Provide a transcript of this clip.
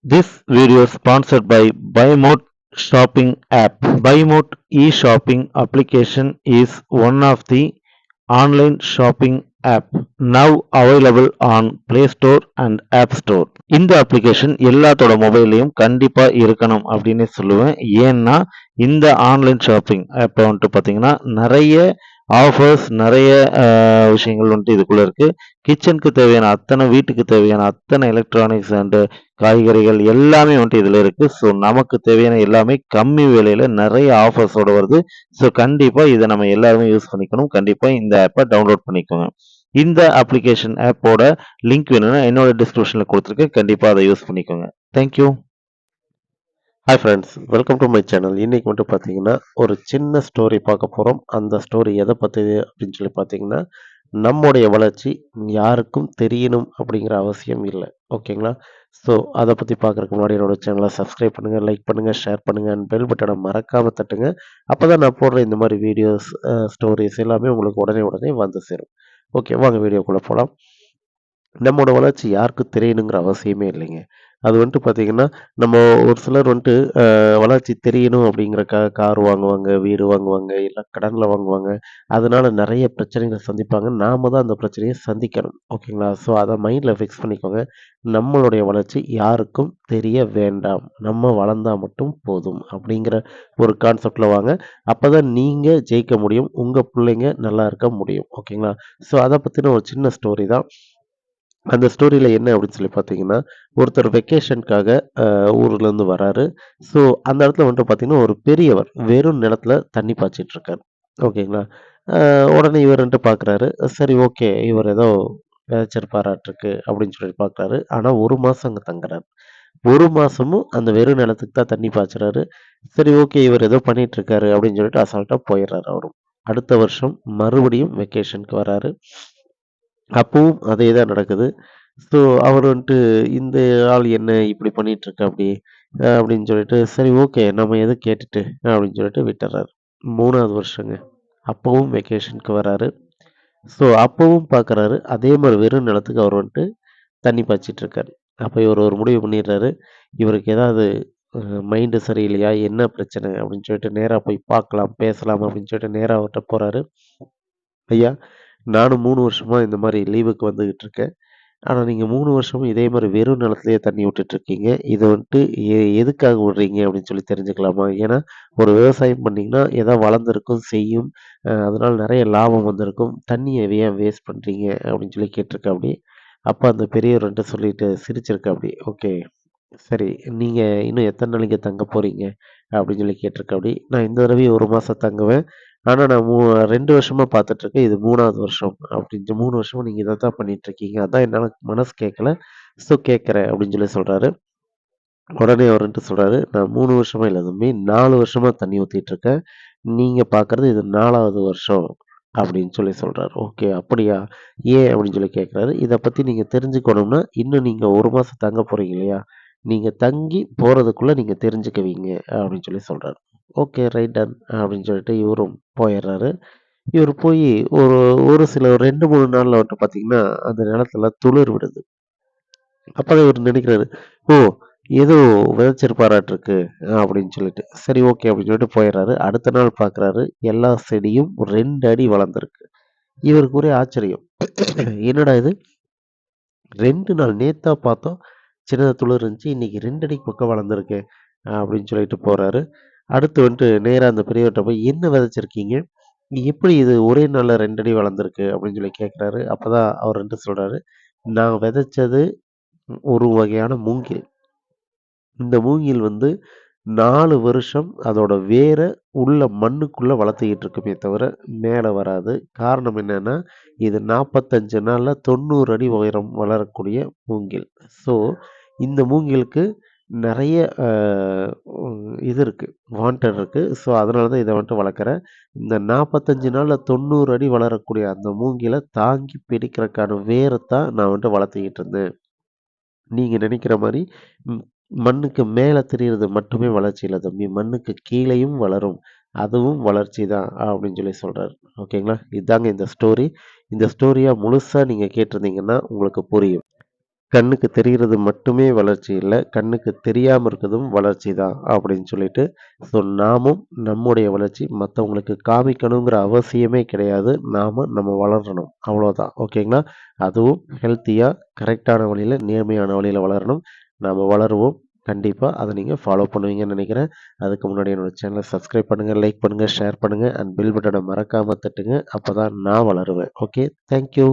This video is sponsored by BuyMote shopping app. BuyMote e-shopping application is one of the online shopping app now available on Play Store and App Store. இந்த application எல்லாத்தோட மொபைல்லையும் கண்டிப்பா இருக்கணும் அப்படின்னு சொல்லுவேன். ஏன்னா இந்த online shopping ஆப்பை வந்துட்டு பார்த்தீங்கன்னா நிறைய ஆஃபர்ஸ் நிறைய விஷயங்கள் வந்துட்டு இதுக்குள்ள இருக்கு. கிச்சனுக்கு தேவையான அத்தனை வீட்டுக்கு தேவையான அத்தனை எலக்ட்ரானிக்ஸ் அண்ட் காய்கறிகள் எல்லாமே வந்துட்டு இதில் இருக்குது. ஸோ நமக்கு தேவையான எல்லாமே கம்மி விலையில் நிறைய ஆஃபர்ஸோடு வருது. ஸோ கண்டிப்பாக இதை நம்ம எல்லாருமே யூஸ் பண்ணிக்கணும். கண்டிப்பாக இந்த ஆப்பை டவுன்லோட் பண்ணிக்கோங்க. இந்த அப்ளிகேஷன் ஆப்போட லிங்க் வேணும்னா என்னோட டிஸ்கிரிப்ஷனில் கொடுத்துருக்கேன். கண்டிப்பாக அதை யூஸ் பண்ணிக்கோங்க. Thank you. Hi friends, welcome to my channel. இன்றைக்கி மட்டும் பார்த்தீங்கன்னா ஒரு சின்ன ஸ்டோரி பார்க்க போகிறோம். அந்த ஸ்டோரி எதை பற்றியது அப்படின்னு சொல்லி பார்த்தீங்கன்னா, நம்முடைய வளர்ச்சி யாருக்கும் தெரியணும் அப்படிங்கிற அவசியம் இல்லை. ஓகேங்களா? ஸோ அதை பற்றி பார்க்குறதுக்கு முன்னாடி என்னோடய சேனலை சப்ஸ்கிரைப் பண்ணுங்கள், லைக் பண்ணுங்கள், ஷேர் பண்ணுங்கள் அண்ட் பெல் பட்டனை மறக்காமல் தட்டுங்க. அப்போ தான் நான் போடுற இந்த மாதிரி வீடியோஸ் ஸ்டோரிஸ் எல்லாமே உங்களுக்கு உடனே வந்து சேரும். ஓகே, வாங்க வீடியோக்குள்ளே போகலாம். நம்மளோட வளர்ச்சி யாருக்கும் தெரியணுங்கிற அவசியமே இல்லைங்க. அது வந்துட்டு பார்த்தீங்கன்னா, நம்ம ஒரு சிலர் வந்துட்டு வளர்ச்சி தெரியணும் அப்படிங்கிறக்காக கார் வாங்குவாங்க, வீடு வாங்குவாங்க, இல்ல கடன்ல வாங்குவாங்க. அதனால நெறைய பிரச்சனைகள சந்திப்பாங்க. நாம தான் அந்த பிரச்சனைய சந்திக்கணும். ஓகேங்களா? ஸோ அத மைண்ட்ல ஃபிக்ஸ் பண்ணிக்கோங்க. நம்மளுடைய வளர்ச்சி யாருக்கும் தெரிய வேண்டாம். நம்ம வளர்ந்தா மட்டும் போதும். அப்படிங்கிற ஒரு கான்செப்ட்ல வாங்க. அப்பதான் நீங்க ஜெயிக்க முடியும். உங்க பிள்ளைங்க நல்லா இருக்க முடியும். ஓகேங்களா? ஸோ அத பத்தின ஒரு சின்ன ஸ்டோரி தான். அந்த ஸ்டோரியில என்ன அப்படின்னு சொல்லி பார்த்தீங்கன்னா, ஒருத்தர் வெக்கேஷனுக்காக ஊர்லேருந்து வராரு. ஸோ அந்த இடத்துல வந்துட்டு பார்த்தீங்கன்னா, ஒரு பெரியவர் வெறும் நிலத்துல தண்ணி பாய்ச்சிட்டு இருக்காரு. ஓகேங்களா? அ உடனே இவர் வந்துட்டு பார்க்குறாரு. சரி, ஓகே, இவர் ஏதோ விதைச்சிருப்பாராட்டுருக்கு அப்படின்னு சொல்லி பார்க்குறாரு. ஆனா 1 மாசம் அங்க தங்குறாரு. 1 மாசமும் அந்த வெறும் நிலத்துக்கு தான் தண்ணி பாய்ச்சுறாரு. சரி, ஓகே, இவர் ஏதோ பண்ணிட்டு இருக்காரு அப்படின்னு சொல்லிட்டு அசால்ட்டா போயிடுறாரு அவரும். அடுத்த வருஷம் மறுபடியும் வெக்கேஷனுக்கு வராரு. அப்பவும் அதே தான் நடக்குது. ஸோ அவர் வந்துட்டு இந்த ஆள் என்ன இப்படி பண்ணிட்டுருக்காப்படி அப்படின்னு சொல்லிட்டு, சரி, ஓகே, நம்ம எதுக்கு கேட்டுட்டு அப்படின்னு சொல்லிட்டு விட்டுர்றாரு. 3வது வருஷங்க. அப்பவும் வெக்கேஷனுக்கு வராரு. ஸோ அப்பவும் பார்க்குறாரு. அதே மாரி வெறும் நிலத்துக்கு அவர் வந்துட்டு தண்ணி பாய்ச்சிட்டு இருக்காரு. அப்ப இவர் ஒரு முடிவு பண்ணிடுறாரு. இவருக்கு ஏதாவது மைண்டு சரியில்லையா? என்ன பிரச்சனை? அப்படின்னு சொல்லிட்டு நேரா போய் பார்க்கலாம், பேசலாம் அப்படின்னு சொல்லிட்டு நேரா அவர்ட்ட போறாரு. ஐயா, நானும் 3 வருஷமா இந்த மாரி லீவுக்கு வந்துகிட்டு இருக்கேன். ஆனா நீங்க 3 வருஷமும் இதே மாரி வெறும் நிலத்திலேயே தண்ணி விட்டுட்டுருக்கீங்க. இத வந்துட்டு எதுக்காக விடுறீங்க அப்படின்னு சொல்லி தெரிஞ்சுக்கலாமா? ஏன்னா, ஒரு விவசாயம் பண்ணீங்கன்னா, ஏதோ வளர்ந்திருக்கும், செய்யும். அதனால நெறைய லாபம் வந்திருக்கும். தண்ணிய ஏன் வேஸ்ட் பண்றீங்க? அப்படின்னு சொல்லி கேட்டிருக்காப்படி. அப்ப அந்த பெரியவர் வந்துட்டு சொல்லிட்டு சிரிச்சிருக்காப்படி. ஓகே, சரி, நீங்க இன்னும் எத்தன நாள் இங்க தங்க போறீங்க? அப்படின்னு சொல்லி கேட்டிருக்காப்படி. நான் இந்த தடவையும் 1 மாசம் தங்குவேன். ஆனா நான் 2 வருஷமா பார்த்துட்டுருக்கேன். இது 3வது வருஷம். அப்படின்ட்டு 3 வருஷமா நீங்க இத தான் பண்ணிட்டுருக்கீங்க. அதான் என்னால மனசு கேட்கல. ஸோ கேட்கிறேன் அப்படின்னு சொல்லி சொல்றாரு. உடனே அவர் வந்துட்டு சொல்றாரு, நான் 3 வருஷமா இல்ல தம்பி, 4 வருஷமா தண்ணி ஊத்திட்டு இருக்கேன். நீங்க பார்க்கறது இது 4வது வருஷம் அப்படின்னு சொல்லி சொல்றாரு. ஓகே, அப்படியா? ஏன் அப்படின்னு சொல்லி கேட்கிறாரு. இத பத்தி நீங்க தெரிஞ்சுக்கணும்னா, இன்னும் நீங்க 1 மாசம் தங்க போறீங்க இல்லையா? நீங்க தங்கி போறதுக்குள்ள நீங்க தெரிஞ்சுக்குவீங்க அப்படின்னு சொல்லி சொல்றாரு. ஓகே, ரைட் டன் அப்படின்னு சொல்லிட்டு இவரும் போயிர்றாரு. இவரு போயி ஒரு ஒரு சில 2, 3 நாள்ல வந்துட்டு பார்த்தீங்கன்னா, அந்த நிலத்துல துளிர் விடுது. அப்பதான் இவரு நினைக்கிறாரு, ஓ! ஏதோ விதைச்சிருப்பாராட்டுருக்கு அப்படின்னு சொல்லிட்டு. சரி, ஓகே அப்படின்னு சொல்லிட்டு போயிர்றாரு. அடுத்த நாள் பார்க்குறாரு, எல்லா செடியும் 2 அடி வளர்ந்திருக்கு. இவருக்கு ஒரே ஆச்சரியம். என்னடா இது? 2 நாள் நேத்தா பார்த்தோம், சின்னதா துளிர் இருந்துச்சு. இன்னைக்கு 2 அடிக்கு பக்கம் வளர்ந்திருக்கே! அப்படின்னு சொல்லிட்டு போறாரு. அடுத்து வந்துட்டு நேரா அந்த பெரியவர்ட்ட போய், என்ன விதைச்சிருக்கீங்க? எப்படி இது ஒரே நாள்ல 2 அடி வளர்ந்திருக்கு? அப்படின்னு சொல்லி கேட்கிறாரு. அப்பதான் அவர் வந்துட்டு சொல்றாரு, நான் விதைச்சது ஒரு வகையான மூங்கில். இந்த மூங்கில் வந்து 4 வருஷம் அதோட வேர உள்ள மண்ணுக்குள்ள வளர்த்திக்கிட்டு இருக்குமே தவிர, மேல வராது. காரணம் என்னன்னா, இது 45 நாள்ல 90 அடி உயரம் வளரக்கூடிய மூங்கில். ஸோ, இந்த மூங்கிலுக்கு நெறைய இது இருக்கு. வாண்டட் இருக்கு. ஸோ, அதனால தான் இத வந்துட்டு வளர்க்குறேன். இந்த 45 நாள்ல 90 அடி வளரக்கூடிய அந்த மூங்கில தாங்கி பிடிக்கிறக்கான வேரத்தான் நான் வந்துட்டு வளர்த்திக்கிட்டு இருந்தேன். நீங்க நினைக்கிற மாரி ம் மண்ணுக்கு மேல தெரியிறது மட்டுமே வளர்ச்சி இல்ல தம்பி. மண்ணுக்கு கீழயும் வளரும். அதுவும் வளர்ச்சி தான் அப்படின்னு சொல்லி சொல்றாரு. ஓகேங்களா? இதாங்க இந்த ஸ்டோரி. இந்த ஸ்டோரிய முழுசா நீங்க கேட்டிருந்தீங்கன்னா உங்களுக்கு புரியும். கண்ணுக்கு தெரிகிறது மட்டுமே வளர்ச்சி இல்ல. கண்ணுக்கு தெரியாம இருக்கிறதும் வளர்ச்சி தான் அப்படின்னு சொல்லிட்டு, ஸோ நாமும் நம்முடைய வளர்ச்சி மத்தவங்களுக்கு காமிக்கணுங்கிற அவசியமே கிடையாது. நம்ம வளரணும். அவ்வளோதான். ஓகேங்களா? அதுவும் ஹெல்த்தியா, கரெக்ட்டான வழியில, நேர்மையான வழியில வளரணும். நாம வளருவோம். கண்டிப்பா அத நீங்க ஃபாலோ பண்ணுவீங்கன்னு நெனைக்கிறேன். அதுக்கு முன்னாடி என்னோட சேனல சப்ஸ்கிரைப் பண்ணுங்க, லைக் பண்ணுங்க, ஷேர் பண்ணுங்க அண்ட் பெல் பட்டன மறக்காம தட்டுங்க. அப்பதான் நான் வளருவேன். ஓகே. Thank you.